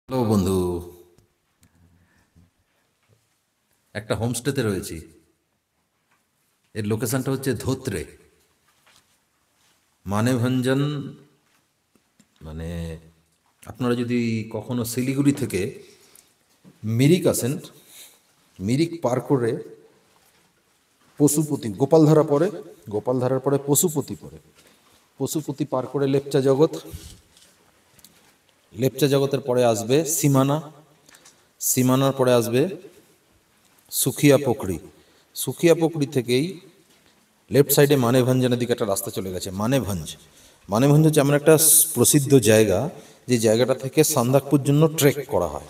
Hello বন্ধু, একটা হোমস্টেতে রয়েছি। এর লোকেশনটা হচ্ছে ধোত্রে, মানেভঞ্জন। মানে আপনারা যদি কখনো শিলিগুড়ি থেকে মিরিক আসেন, মিরিক পার করে পশুপতি, গোপালধারা পরে, গোপালধারার পরে পশুপতি পরে, পশুপতি পার করে লেপচা জগৎ, লেপচা জগতের পরে আসবে সীমানা, সীমানার পরে আসবে সুখিয়া পুকুরি, সুখিয়া পুকুরি থেকেই লেফট সাইডে মানেভঞ্জনের দিকে একটা রাস্তা চলে গেছে। মানেভঞ্জ, মানেভঞ্জ হচ্ছে এমন একটা প্রসিদ্ধ জায়গা, যে জায়গাটা থেকে সান্দাকপুর জন্য ট্রেক করা হয়।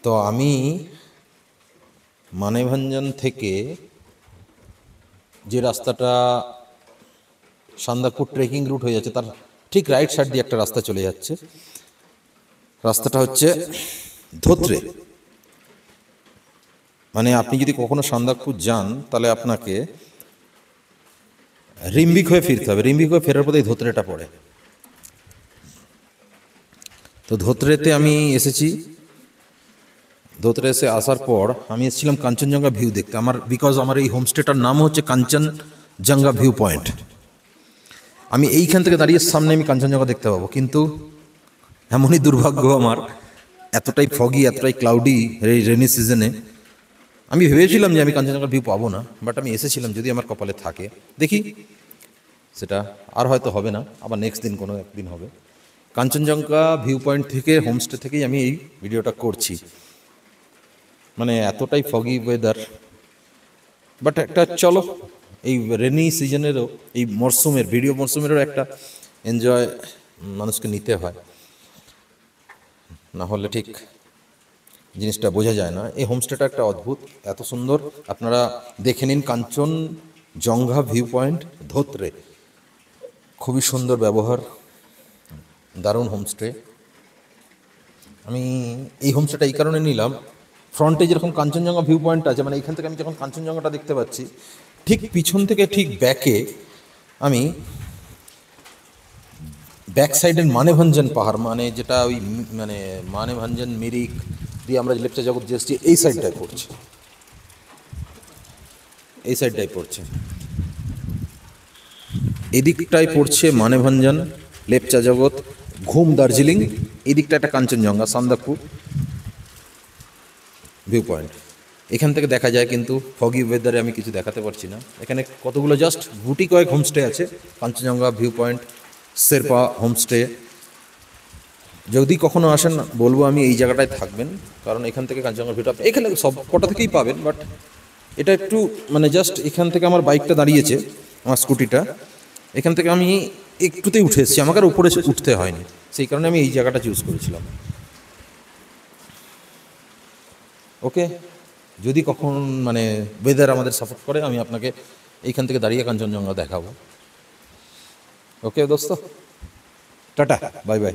তো আমি মানেভঞ্জন থেকে যে রাস্তাটা সান্দাকপুর ট্রেকিং রুট হয়ে যাচ্ছে, তার ঠিক রাইট সাইড দিয়ে একটা রাস্তা চলে যাচ্ছে। রাস্তাটা হচ্ছে ধোত্রে। মানে আপনি যদি কখনো সান্দাকপুর যান, তাহলে আপনাকে রিম্বিক হয়ে ফিরতে হবে। রিম্বিক হয়ে ফেরার পথে ধোত্রেটা পড়ে। তো ধোত্রেতে আমি এসেছি। ধোত্রে এসে আসার পর আমি এসেছিলাম কাঞ্চনজঙ্ঘা ভিউ দেখতে। বিকজ আমার এই হোমস্টেটার নাম হচ্ছে কাঞ্চনজঙ্ঘা ভিউ পয়েন্ট। আমি এইখান থেকে দাঁড়িয়ে সামনে আমি কাঞ্চনজঙ্ঘা দেখতে পাবো, কিন্তু এমনই দুর্ভাগ্য আমার, এতটাই ফগি, এতটাই ক্লাউডি এই রেনি সিজনে। আমি ভেবেছিলাম যে আমি কাঞ্চনজঙ্ঘা ভিউ পাবো না, বাট আমি এসেছিলাম, যদি আমার কপালে থাকে। দেখি, সেটা আর হয়তো হবে না, আবার নেক্সট দিন কোনো একদিন হবে। কাঞ্চনজঙ্ঘা ভিউ পয়েন্ট থেকে, হোমস্টে থেকেই আমি এই ভিডিওটা করছি। মানে এতটাই ফগি ওয়েদার, বাট একটা চলো, এই রেনি সিজনেরও, এই মরশুমের, ভিডিও মরশুমেরও একটা এনজয় মানুষকে নিতে হয়, না হলে ঠিক জিনিসটা বোঝা যায় না। এই হোমস্টেটা একটা অদ্ভুত, এত সুন্দর। আপনারা দেখে নিন কাঞ্চনজঙ্ঘা ভিউ পয়েন্ট ধোত্রে। খুবই সুন্দর ব্যবহার, দারুণ হোমস্টে। আমি এই হোমস্টেটা এই কারণে নিলাম, ফ্রন্টে যেরকম কাঞ্চনজঙ্ঘা ভিউ পয়েন্ট আছে, মানে এইখান থেকে আমি যখন কাঞ্চনজঙ্ঘাটা দেখতে পাচ্ছি, ঠিক পিছন থেকে ঠিক ব্যাকে আমি ব্যাক সাইডের মানেভঞ্জন পাহাড়, মানে যেটা ওই মানে মানেভঞ্জন মিরিক দিয়ে আমরা লেপচা জগৎ যে এসছি, এই সাইডটায় পড়ছে, এই সাইডটায় পড়ছে, এদিকটায় পড়ছে মানেভঞ্জন, লেপচা জগৎ, ঘুম, দার্জিলিং। এই দিকটা একটা কাঞ্চনজঙ্ঘা, সান্দাকপুর ভিউ পয়েন্ট। এখান থেকে দেখা যায়, কিন্তু ফগি ওয়েদারে আমি কিছু দেখাতে পারছি না। এখানে কতগুলো জাস্ট গুটি কয়েক হোমস্টে আছে, Kanchenjunga view point, Sherpa homestay. যদি কখনো আসেন, বলবো আমি এই জায়গাটায় থাকবেন, কারণ এখান থেকে কাঞ্চনজঙ্ঘা ভিউটা এখানে সব কটা থেকেই পাবেন। বাট এটা একটু মানে জাস্ট এখান থেকে আমার বাইকটা দাঁড়িয়েছে, আমার স্কুটিটা, এখান থেকে আমি একটুতেই উঠে এসেছি, আমাকে আর উপরে উঠতে হয়নি। সেই কারণে আমি এই জায়গাটা চুজ করেছিলাম। ওকে, যদি কখন মানে ওয়েদার আমাদের সাপোর্ট করে, আমি আপনাকে এইখান থেকে দাঁড়িয়ে কাঞ্চনজঙ্ঘা দেখাবো। ওকে দোস্ত, টাটা, বাই বাই।